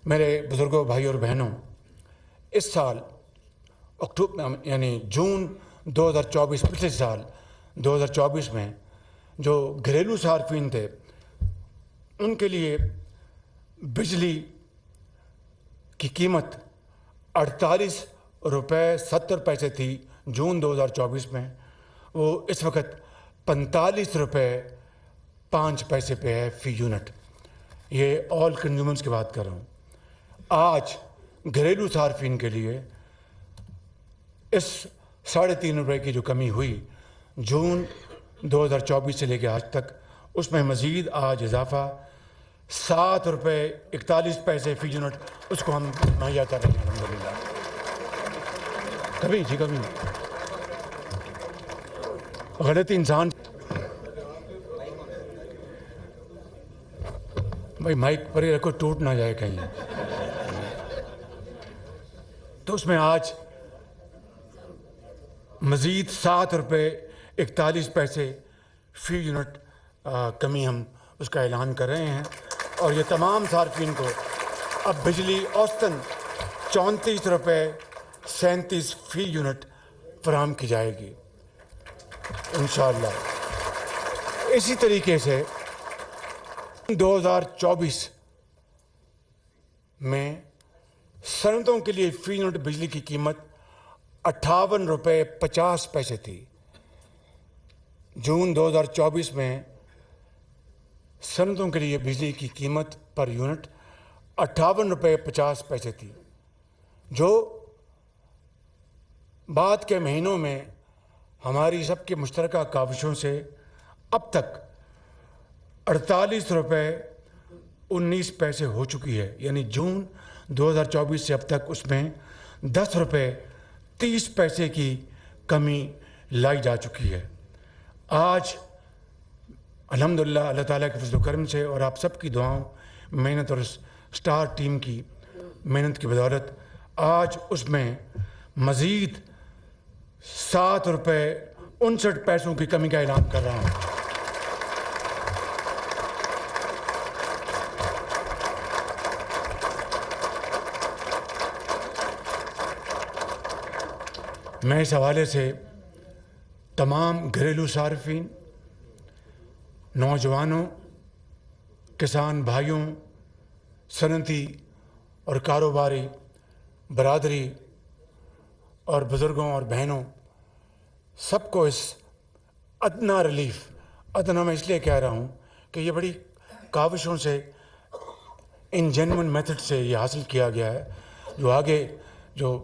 میرے بزرگوں، بھائی اور بہنوں، اس سال اکتوبر یعنی جون 2024 پچھلے سال 2024 میں جو گھریلو صارفین تھے ان کے لیے بجلی کی قیمت 48 روپے 70 پیسے تھی جون 2024 میں، وہ اس وقت 45 روپے 5 پیسے پہ ہے فی یونٹ۔ یہ آل کنزیومرز کی بات کر رہا ہوں۔ آج گھریلو صارفین کے لیے اس 3.5 روپے کی جو کمی ہوئی جون 2024 سے لے کے آج تک، اس میں مزید آج اضافہ 7 روپے 41 پیسے فی یونٹ اس کو ہم مہیا کر رہے ہیں الحمدللہ۔ کبھی غلطی انسان بھائی مائک پر ہی رکھو، ٹوٹ نہ جائے کہیں۔ تو اس میں آج مزید 7 روپے 41 پیسے فی یونٹ کمی ہم اس کا اعلان کر رہے ہیں، اور یہ تمام صارفین کو اب بجلی اوسطاً 34 روپے 37 فی یونٹ فراہم کی جائے گی انشاءاللہ۔ اسی طریقے سے 2024 میں صنعتوں کے لیے فی یونٹ بجلی کی قیمت 58 روپے 50 پیسے تھی۔ جون 2024 میں صنعتوں کے لیے بجلی کی قیمت پر یونٹ 58 روپے 50 پیسے تھی، جو بعد کے مہینوں میں ہماری سب کی مشترکہ کاوشوں سے اب تک 48 روپے 19 پیسے ہو چکی ہے، یعنی جون 2024 سے اب تک اس میں 10 روپے 30 پیسے کی کمی لائی جا چکی ہے۔ آج الحمدللہ اللہ تعالیٰ کے فضل و کرم سے اور آپ سب کی دعاؤں، محنت اور اسٹار ٹیم کی محنت کی بدولت آج اس میں مزید 7 روپے 59 پیسوں کی کمی کا اعلان کر رہا ہوں۔ میں اس حوالے سے تمام گھریلو صارفین، نوجوانوں، کسان بھائیوں، صنعتی اور کاروباری برادری اور بزرگوں اور بہنوں سب کو اس ادنا ریلیف، ادنا میں اس لیے کہہ رہا ہوں کہ یہ بڑی کاوشوں سے ان جینوئن میتھڈ سے یہ حاصل کیا گیا ہے، جو آگے جو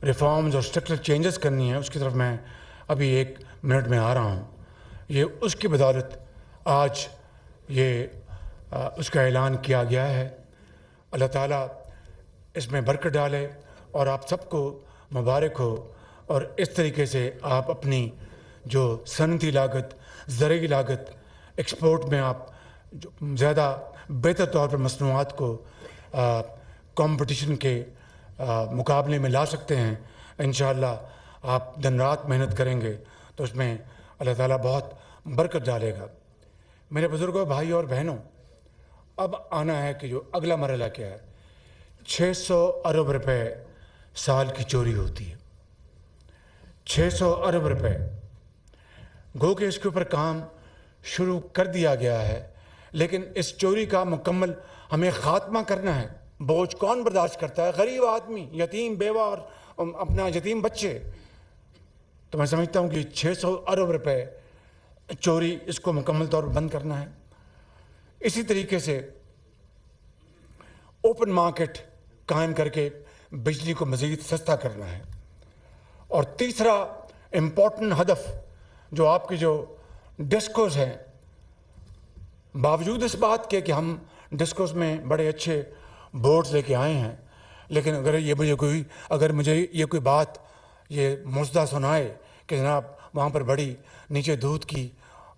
ریفارمز اور اسٹرکچرل چینجز کرنی ہے اس کی طرف میں ابھی 1 منٹ میں آ رہا ہوں۔ یہ اس کی بدولت آج یہ اس کا اعلان کیا گیا ہے۔ اللہ تعالیٰ اس میں برکت ڈالے اور آپ سب کو مبارک ہو، اور اس طریقے سے آپ اپنی جو صنعتی لاگت، زرعی لاگت، ایکسپورٹ میں آپ جو زیادہ بہتر طور پر مصنوعات کو کمپٹیشن کے مقابلے میں لا سکتے ہیں۔ انشاءاللہ آپ دن رات محنت کریں گے تو اس میں اللہ تعالیٰ بہت برکت ڈالے گا۔ میرے بزرگوں، بھائی اور بہنوں، اب آنا ہے کہ جو اگلا مرحلہ کیا ہے۔ 600 ارب روپے سال کی چوری ہوتی ہے، 600 ارب روپے۔ گو کہ اس کے اوپر کام شروع کر دیا گیا ہے، لیکن اس چوری کا مکمل ہمیں خاتمہ کرنا ہے۔ بوجھ کون برداشت کرتا ہے؟ غریب آدمی، یتیم بیوہ اور اپنا یتیم بچے۔ تو میں سمجھتا ہوں کہ 600 ارب روپے چوری، اس کو مکمل طور پر بند کرنا ہے۔ اسی طریقے سے اوپن مارکیٹ قائم کر کے بجلی کو مزید سستا کرنا ہے۔ اور تیسرا امپورٹنٹ ہدف جو آپ کے جو ڈسکوز ہیں، باوجود اس بات کے کہ ہم ڈسکوز میں بڑے اچھے بورڈز لے کے آئے ہیں، لیکن اگر مجھے یہ کوئی بات یہ مزدہ سنائے کہ جناب وہاں پر بڑی نیچے دودھ کی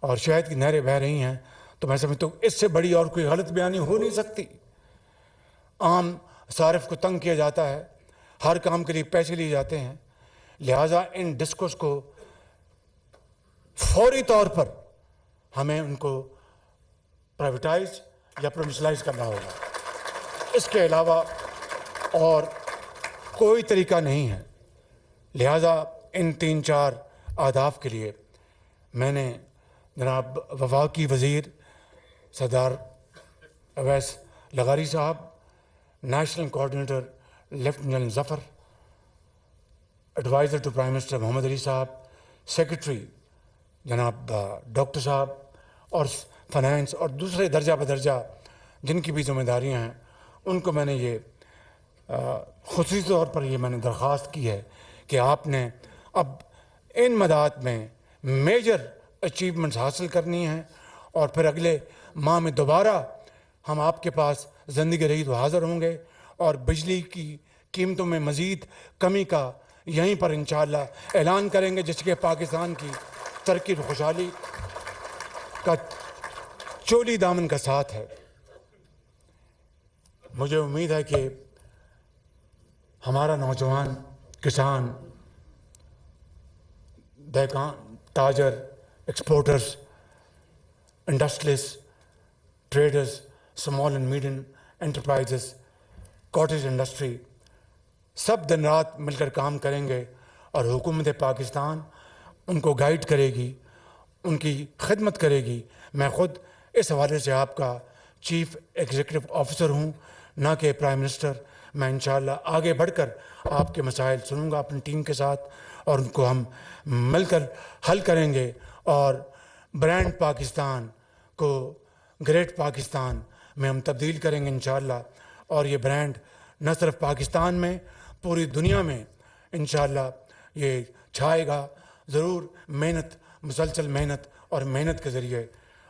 اور شہد کی نہریں بہہ رہی ہیں، تو میں سمجھتا ہوں اس سے بڑی اور کوئی غلط بیانی ہو نہیں سکتی۔ عام صارف کو تنگ کیا جاتا ہے، ہر کام کے لیے پیسے لیے جاتے ہیں، لہٰذا ان ڈسکوز کو فوری طور پر ہمیں ان کو پرائیویٹائز یا پروفیشنلائز کرنا ہوگا۔ اس کے علاوہ اور کوئی طریقہ نہیں ہے. لہٰذا ان 3-4 اہداف کے لیے میں نے جناب وفاقی وزیر سردار اویس لغاری sahib, national coordinator lieutenant general Zafar, adviser to prime minister Muhammad Ali sahib, secretary جناب ڈاکٹر صاحب، اور فائنانس اور دوسرے درجہ بدرجہ جن کی بھی ذمہ داریاں ہیں، ان کو میں نے یہ خصوصی طور پر یہ میں نے درخواست کی ہے کہ آپ نے اب ان مدات میں میجر اچیومنٹس حاصل کرنی ہیں، اور پھر اگلے ماہ میں دوبارہ ہم آپ کے پاس زندگی رہی تو حاضر ہوں گے، اور بجلی کی قیمتوں میں مزید کمی کا یہیں پر انشاءاللہ اعلان کریں گے، جس کے پاکستان کی ترقی و خوشحالی کا چولی دامن کا ساتھ ہے. مجھے امید ہے کہ ہمارا نوجوان کسان، دہقان، تاجر، exporters, industrialist, traders, small and medium enterprises, cottage industry, سب دن رات مل کر کام کریں گے، اور حکومت پاکستان ان کو گائیڈ کرے گی، ان کی خدمت کرے گی. میں خود اس حوالے سے آپ کا چیف ایگزیکٹو آفیسر ہوں، نہ کہ پرائم منسٹر. میں انشاءاللہ آگے بڑھ کر آپ کے مسائل سنوں گا اپنی ٹیم کے ساتھ، اور ان کو ہم مل کر حل کریں گے، اور برانڈ پاکستان کو گریٹ پاکستان میں ہم تبدیل کریں گے انشاءاللہ. اور یہ برانڈ نہ صرف پاکستان میں، پوری دنیا میں انشاءاللہ یہ چھائے گا ضرور. محنت، مسلسل محنت اور محنت کے ذریعے،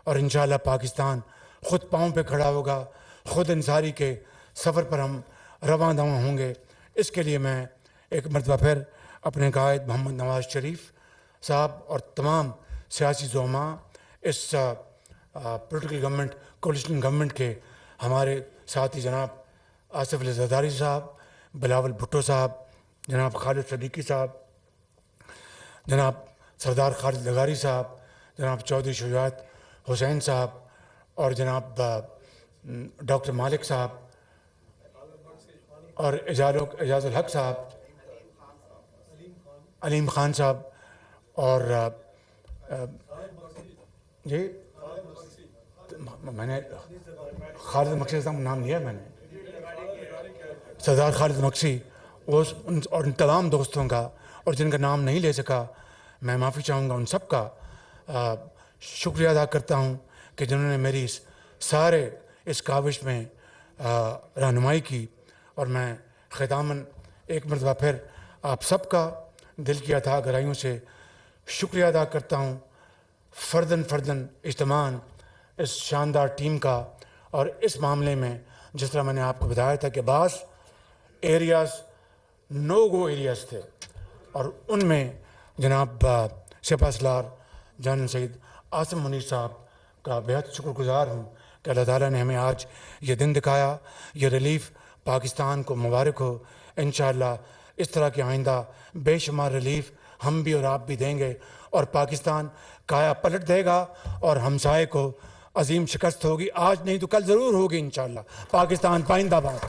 اور انشاءاللہ پاکستان خود پاؤں پہ کھڑا ہوگا، خود انصاری کے سفر پر ہم رواں دواں ہوں گے. اس کے لیے میں ایک مرتبہ پھر اپنے قائد محمد نواز شریف صاحب اور تمام سیاسی زعماء، اس پولیٹیکل گورنمنٹ، کولیشن گورنمنٹ کے ہمارے ساتھی جناب آصف علی زرداری صاحب، بلاول بھٹو صاحب، جناب خالد صدیقی صاحب، جناب سردار خالد لغاری صاحب، جناب چودھری شجاعت حسین صاحب، اور جناب ڈاکٹر مالک صاحب، اور اعجاز الحق صاحب، علیم خان صاحب، اور جی میں نے خالد مقصد صاحب کا نام لیا، میں نے سردار خالد مقصی، اور ان تمام دوستوں کا، اور جن کا نام نہیں لے سکا میں معافی چاہوں گا. ان سب کا شکریہ ادا کرتا ہوں کہ جنہوں نے میری سارے اس کاوش میں رہنمائی کی. اور میں ختاماً ایک مرتبہ پھر آپ سب کا دل کی عطا گرائیوں سے شکریہ ادا کرتا ہوں، فرداً اجتماعاً اس شاندار ٹیم کا. اور اس معاملے میں جس طرح میں نے آپ کو بتایا تھا کہ بعض ایریاز نو گو ایریاز تھے، اور ان میں جناب سپہ سالار جنرل سید عاصم منیر صاحب کا بہت شکر گزار ہوں کہ اللہ تعالیٰ نے ہمیں آج یہ دن دکھایا. یہ ریلیف پاکستان کو مبارک ہو. انشاءاللہ اس طرح کے آئندہ بے شمار ریلیف ہم بھی اور آپ بھی دیں گے، اور پاکستان کایا پلٹ دے گا، اور ہمسائے کو عظیم شکست ہوگی. آج نہیں تو کل ضرور ہوگی انشاءاللہ. پاکستان پائندہ باد.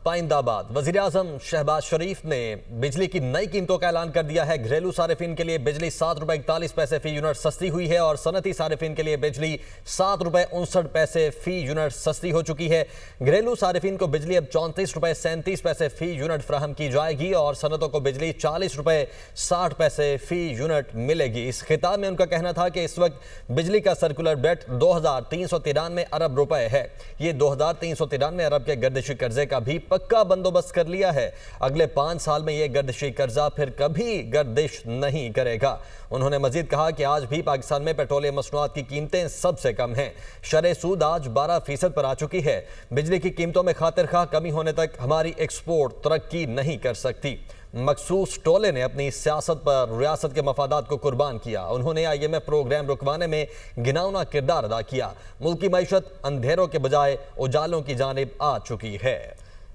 پائندہ آباد. وزیر اعظم شہباز شریف نے بجلی کی نئی قیمتوں کا اعلان کر دیا ہے. گھریلو صارفین کے لیے بجلی 7 روپے 41 پیسے فی یونٹ سستی ہوئی ہے، اور صنعتی صارفین کے لیے بجلی 7 روپے 59 پیسے فی یونٹ سستی ہو چکی ہے. گھریلو صارفین کو بجلی اب 34 روپے 37 پیسے فی یونٹ فراہم کی جائے گی، اور صنعتوں کو بجلی 40 روپے 60 پیسے فی یونٹ ملے گی. اس خطاب میں ان کا کہنا تھا کہ اس وقت بجلی کا سرکولر ڈیٹ 2393 ارب روپے ہے. یہ 2393 ارب کے گردشی قرضے کا بھی پکا بندوبست کر لیا ہے. اگلے 5 سال میں یہ گردشی قرضہ پھر کبھی گردش نہیں کرے گا. انہوں نے مزید کہا کہ آج بھی پاکستان میں پیٹرولیم مصنوعات کی قیمتیں سب سے کم ہیں. شرح سود آج 12% پر آ چکی ہے. بجلی کی قیمتوں میں خاطر خواہ کمی ہونے تک ہماری ایکسپورٹ ترقی نہیں کر سکتی. مخصوص ٹولے نے اپنی سیاست پر ریاست کے مفادات کو قربان کیا. انہوں نے IMF پروگرام رکوانے میں گھناؤنا کردار ادا کیا. ملک کی معیشت اندھیروں کے بجائے اجالوں کی جانب آ چکی ہے.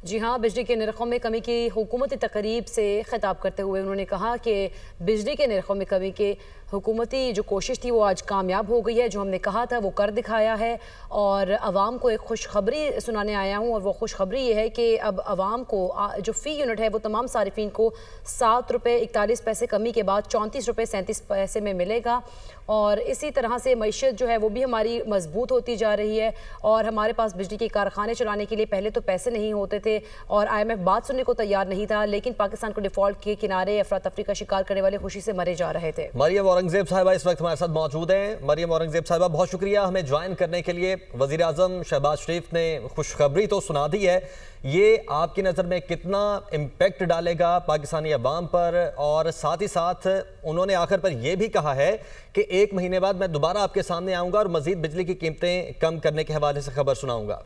جی ہاں، بجلی کے نرخوں میں کمی کی حکومتی تقریب سے خطاب کرتے ہوئے انہوں نے کہا کہ بجلی کے نرخوں میں کمی کے حکومتی جو کوشش تھی وہ آج کامیاب ہو گئی ہے. جو ہم نے کہا تھا وہ کر دکھایا ہے اور عوام کو ایک خوشخبری سنانے آیا ہوں، اور وہ خوشخبری یہ ہے کہ اب عوام کو جو فی یونٹ ہے وہ تمام صارفین کو 7 روپے 41 پیسے کمی کے بعد 34 روپے 37 پیسے میں ملے گا. اور اسی طرح سے معیشت جو ہے وہ بھی ہماری مضبوط ہوتی جا رہی ہے، اور ہمارے پاس بجلی کے کارخانے چلانے کے لیے پہلے تو پیسے نہیں ہوتے تھے اور IMF بات سننے کو تیار نہیں تھا، لیکن پاکستان کو ڈیفالٹ کے کنارے افراتفری کا شکار کرنے والے خوشی سے مرے جا رہے تھے. مریم اورنگزیب صاحبہ اس وقت ہمارے ساتھ موجود ہیں. مریم اورنگزیب صاحبہ بہت شکریہ ہمیں جوائن کرنے کے لیے. وزیر اعظم شہباز شریف نے خوشخبری تو سنا دی ہے، یہ آپ کی نظر میں کتنا امپیکٹ ڈالے گا پاکستانی عوام پر؟ اور ساتھ ہی ساتھ انہوں نے آخر پر یہ بھی کہا ہے کہ 1 مہینے بعد میں دوبارہ آپ کے سامنے آؤں گا اور مزید بجلی کی قیمتیں کم کرنے کے حوالے سے خبر سناؤں گا.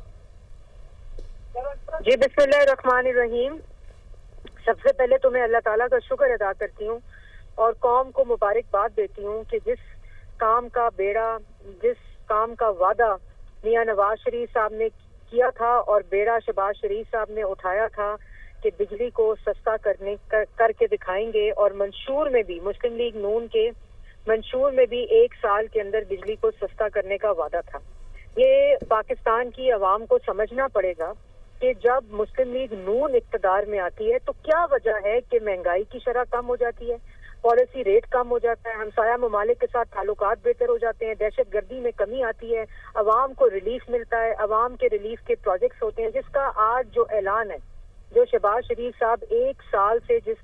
جی بسم اللہ الرحمن الرحیم. سب سے پہلے تو میں اللہ تعالیٰ کا شکر ادا کرتی ہوں اور قوم کو مبارکباد دیتی ہوں کہ جس کام کا بیڑا، جس کام کا وعدہ میاں نواز شریف صاحب نے کیا تھا اور بیڑا شہباز شریف صاحب نے اٹھایا تھا کہ بجلی کو سستا کر کے دکھائیں گے، اور منشور میں بھی مسلم لیگ نون کے منشور میں بھی 1 سال کے اندر بجلی کو سستا کرنے کا وعدہ تھا. یہ پاکستان کی عوام کو سمجھنا پڑے گا کہ جب مسلم لیگ نون اقتدار میں آتی ہے تو کیا وجہ ہے کہ مہنگائی کی شرح کم ہو جاتی ہے، پالیسی ریٹ کم ہو جاتا ہے، ہمسایہ ممالک کے ساتھ تعلقات بہتر ہو جاتے ہیں، دہشت گردی میں کمی آتی ہے، عوام کو ریلیف ملتا ہے، عوام کے ریلیف کے پروجیکٹس ہوتے ہیں، جس کا آج جو اعلان ہے، جو شہباز شریف صاحب 1 سال سے جس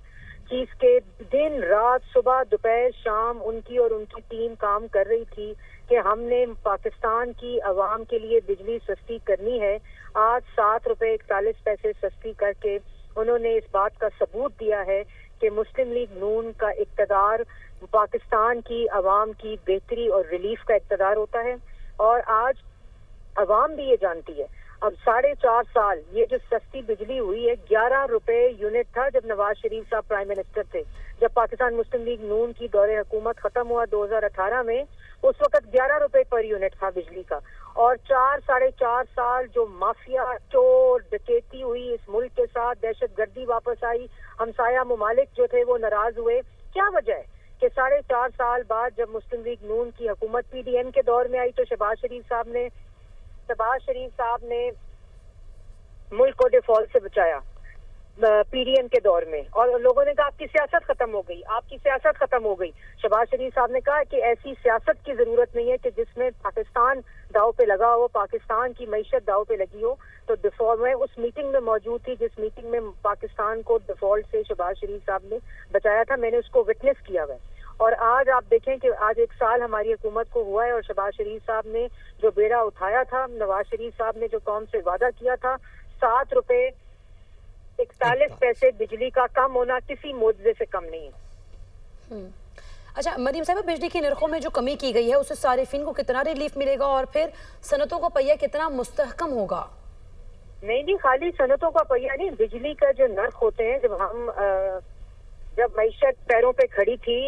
چیز کے دن رات صبح دوپہر شام ان کی اور ان کی ٹیم کام کر رہی تھی کہ ہم نے پاکستان کی عوام کے لیے بجلی سستی کرنی ہے، آج 7 روپے 41 پیسے سستی کر کے انہوں نے اس بات کا ثبوت دیا ہے کہ مسلم لیگ نون کا اقتدار پاکستان کی عوام کی بہتری اور ریلیف کا اقتدار ہوتا ہے. اور آج عوام بھی یہ جانتی ہے. اب 4.5 سال یہ جو سستی بجلی ہوئی ہے، 11 روپے یونٹ تھا جب نواز شریف صاحب پرائم منسٹر تھے. جب پاکستان مسلم لیگ نون کی دور حکومت ختم ہوا 2018 میں، اس وقت 11 روپے پر یونٹ تھا بجلی کا. اور 4.5 سال جو مافیا چور ڈکیتی ہوئی اس ملک کے ساتھ، دہشت گردی واپس آئی، ہمسایہ ممالک جو تھے وہ ناراض ہوئے. کیا وجہ ہے کہ 4.5 سال بعد جب مسلم لیگ نون کی حکومت PDM کے دور میں آئی تو شہباز شریف صاحب نے ملک کو ڈیفالٹ سے بچایا PDM کے دور میں، اور لوگوں نے کہا آپ کی سیاست ختم ہو گئی. شہباز شریف صاحب نے کہا کہ ایسی سیاست کی ضرورت نہیں ہے کہ جس میں پاکستان داؤ پہ لگا ہو، پاکستان کی معیشت داؤ پہ لگی ہو. تو ڈیفالٹ میں اس میٹنگ میں موجود تھی جس میٹنگ میں پاکستان کو ڈیفالٹ سے شہباز شریف صاحب نے بچایا تھا. میں نے اس کو وٹنس کیا ہوا ہے. اور آج آپ دیکھیں کہ آج 1 سال ہماری حکومت کو ہوا ہے اور شہباز شریف صاحب نے جو بیڑا اٹھایا تھا، نواز شریف صاحب نے جو قوم سے وعدہ کیا تھا، 7 روپے 41 پیسے بجلی کا کم ہونا کسی معجزے سے کم نہیں ہے. اچھا مریم صاحبہ، بجلی کے نرخوں میں جو کمی کی گئی ہے اس سے صارفین کو کتنا ریلیف ملے گا اور پھر صنعتوں کا پہیہ کتنا مستحکم ہوگا؟ نہیں خالی صنعتوں کا پہیہ نہیں، بجلی کا جو نرخ ہوتے ہیں، جب معیشت پیروں پہ کھڑی تھی،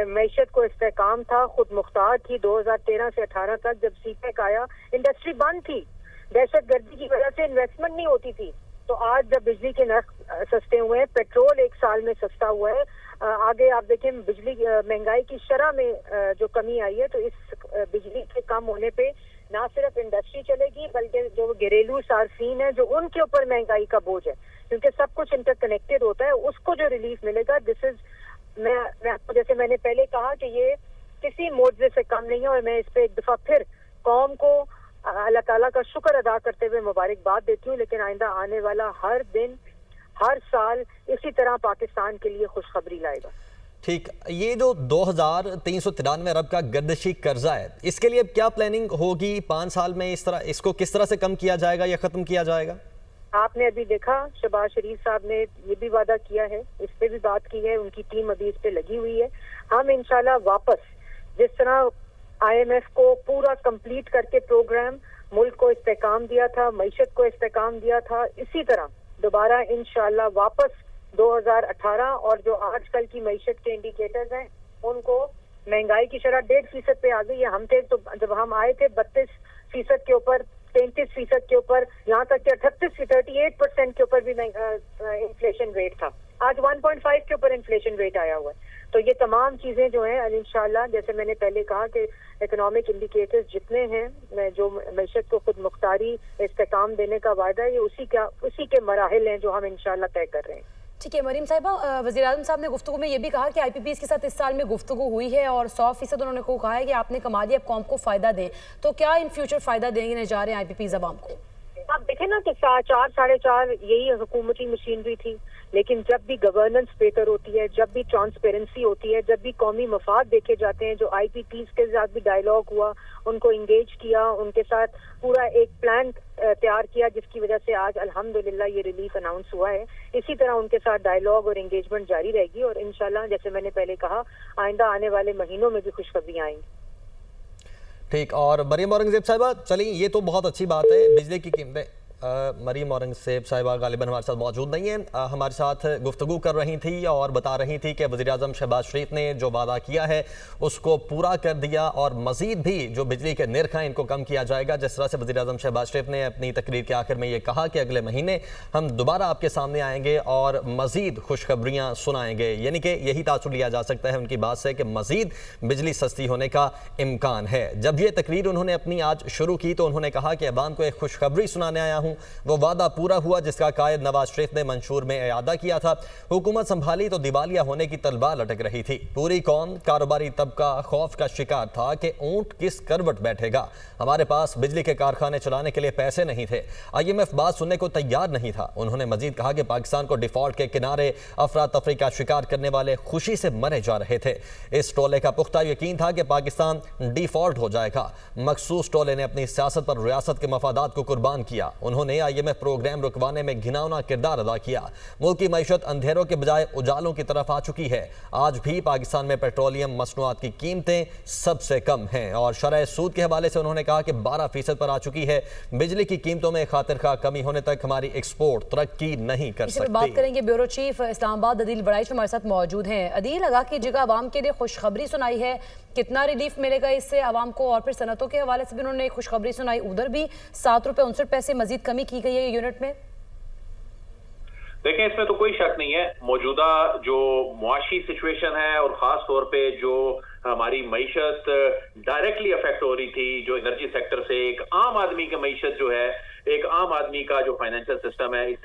معیشت کو استحکام تھا، خود مختار تھی 2013 سے 18 تک، جب CPEC آیا انڈسٹری بند تھی، دہشت گردی کی وجہ سے انویسٹمنٹ نہیں ہوتی تھی. تو آج جب بجلی کے نرخ سستے ہوئے ہیں، پیٹرول 1 سال میں سستا ہوا ہے، آگے آپ دیکھیں بجلی مہنگائی کی شرح میں جو کمی آئی ہے، تو اس بجلی کے کم ہونے پہ نہ صرف انڈسٹری چلے گی بلکہ جو گھریلو صارفین ہیں جو ان کے اوپر مہنگائی کا بوجھ ہے، کیونکہ سب کچھ انٹر کنیکٹڈ ہوتا ہے، اس کو جو ریلیف ملے گا. میں آپ کو جیسے میں نے پہلے کہا کہ یہ کسی معجزے سے کم نہیں ہے، اور میں اس پہ ایک دفعہ پھر قوم کو اللہ تعالیٰ کا شکر ادا کرتے ہوئے مبارکباد دیتی ہوں. لیکن آئندہ آنے والا ہر دن ہر سال اسی طرح پاکستان کے لیے خوشخبری لائے گا. ٹھیک، یہ جو 2393 ارب کا گردشی قرضہ ہے، اس کے لیے کیا پلاننگ ہوگی 5 سال میں؟ اس کو کس طرح سے کم کیا جائے گا یا ختم کیا جائے گا؟ آپ نے ابھی دیکھا شہباز شریف صاحب نے یہ بھی وعدہ کیا ہے، اس پہ بھی بات کی ہے، ان کی ٹیم ابھی اس پہ لگی ہوئی ہے. ہم انشاءاللہ واپس جس طرح IMF کو پورا کمپلیٹ کر کے پروگرام ملک کو استحکام دیا تھا، معیشت کو استحکام دیا تھا، اسی طرح دوبارہ انشاءاللہ واپس 2018 اور جو آج کل کی معیشت کے انڈیکیٹرز ہیں ان کو مہنگائی کی شرح 1.5% پہ آ گئی ہے. ہم تھے تو جب ہم آئے تھے 32% کے اوپر 33% کے اوپر, یہاں تک کہ 38% کے اوپر بھی انفلیشن ریٹ تھا. آج 1.5 کے اوپر انفلیشن ریٹ آیا ہوا ہے. تو یہ تمام چیزیں جو ہیں انشاءاللہ, جیسے میں نے پہلے کہا کہ اکنامک انڈیکیٹرز جتنے ہیں, جو معیشت کو خود مختاری استحکام دینے کا وعدہ ہے, یہ اسی کے مراحل ہیں جو ہم انشاءاللہ طے کر رہے ہیں. ٹھیک ہے مریم صاحبہ, وزیر اعظم صاحب نے گفتگو میں یہ بھی کہا کہ آئی پی پیز کے ساتھ اس سال میں گفتگو ہوئی ہے اور 100% انہوں نے کہا ہے کہ آپ نے کما لیا, اب قوم کو فائدہ دیں. تو کیا ان فیوچر فائدہ دینے جا رہے ہیں آئی پی پیز عوام کو؟ آپ دیکھیں نا کہ 4.5 یہی حکومتی مشینری تھی, لیکن جب بھی گورننس بہتر ہوتی ہے, جب بھی ٹرانسپیرنسی ہوتی ہے, جب بھی قومی مفاد دیکھے جاتے ہیں, جو آئی پی پیز کے ساتھ بھی ڈائیلاگ ہوا, ان کو انگیج کیا, ان کے ساتھ پورا ایک پلان تیار کیا, جس کی وجہ سے آج الحمدللہ یہ ریلیف اناؤنس ہوا ہے. اسی طرح ان کے ساتھ ڈائیلاگ اور انگیجمنٹ جاری رہے گی, اور انشاءاللہ جیسے میں نے پہلے کہا آئندہ آنے والے مہینوں میں بھی خوشخبریاں آئیں گی. ٹھیک. اور مریم اورنگزیب صاحبہ, چلیں یہ تو بہت اچھی بات ہے, بجلی کی قیمتیں. مریم اورنگزیب صاحبہ غالباً ہمارے ساتھ موجود نہیں ہیں, ہمارے ساتھ گفتگو کر رہی تھی اور بتا رہی تھی کہ وزیراعظم شہباز شریف نے جو وعدہ کیا ہے اس کو پورا کر دیا, اور مزید بھی جو بجلی کے نرخ ہیں ان کو کم کیا جائے گا. جس طرح سے وزیراعظم شہباز شریف نے اپنی تقریر کے آخر میں یہ کہا کہ اگلے مہینے ہم دوبارہ آپ کے سامنے آئیں گے اور مزید خوشخبریاں سنائیں گے, یعنی کہ یہی تاثر لیا جا سکتا ہے ان کی بات سے کہ مزید بجلی سستی ہونے کا امکان ہے. جب یہ تقریر انہوں نے اپنی آج شروع کی تو انہوں نے کہا کہ عوام کو ایک خوشخبری سنانے آیا ہوں. وہ وعدہ پورا ہوا جس کا قائد نواز شریف نے منشور میں اعادہ کیا تھا. حکومت سنبھالی تو دیوالیہ ہونے کی تلوار لٹک رہی تھی. پوری قوم, کاروباری طبقہ خوف کا شکار تھا کہ اونٹ کس کروٹ بیٹھے گا. ہمارے پاس بجلی کے کارخانے چلانے کے لیے پیسے نہیں تھے. آئی ایم ایف بات سننے کو تیار نہیں تھا. انہوں نے مزید کہا کہ پاکستان کو ڈیفالٹ کے کنارے افراتفری کا شکار کرنے والے خوشی سے مرے جا رہے تھے. اس ٹولے کا پختہ یقین تھا کہ پاکستان ڈیفالٹ ہو جائے گا. مخصوص ٹولے نے اپنی سیاست پر ریاست کے مفادات کو قربان کیا. انہوں نے آئی ایم ایف پروگرام رکوانے میں گھناؤنا کردار ادا کیا. ملک کی معیشت اندھیروں کے بجائے اجالوں کی طرف آ چکی ہے. آج بھی پاکستان میں پیٹرولیم مصنوعات کی قیمتیں سب سے کم ہیں, اور شرح سود کے حوالے سے انہوں نے کہا کہ 12% پر آ چکی ہے. بجلی کی قیمتوں میں خاطر خواہ کمی ہونے تک ہماری ایکسپورٹ ترقی نہیں کر سکتی. بات کریں گے بیورو چیف اسلام آباد عدیل بڑائچ ہمارے ساتھ موجود ہیں. عدیل, آگاہ کیجیے گا, عوام کے لیے خوشخبری سنائی ہے, کتنا ریلیف ملے گا اس سے عوام کو, اور پھر صنعتوں کے حوالے سے بھی انہوں نے خوشخبری سنائی, ادھر بھی 7 روپے 69 مزید کمی کی گئی ہے یونٹ میں. دیکھیں, اس میں تو کوئی شک نہیں ہے, موجودہ جو معاشی سچویشن ہے اور خاص طور پہ جو ہماری معیشت ڈائریکٹلی افیکٹ ہو رہی تھی, جو انرجی سیکٹر سے, ایک عام آدمی کی معیشت جو ہے, ایک عام آدمی کا جو فائنینشیل سسٹم ہے, اس سے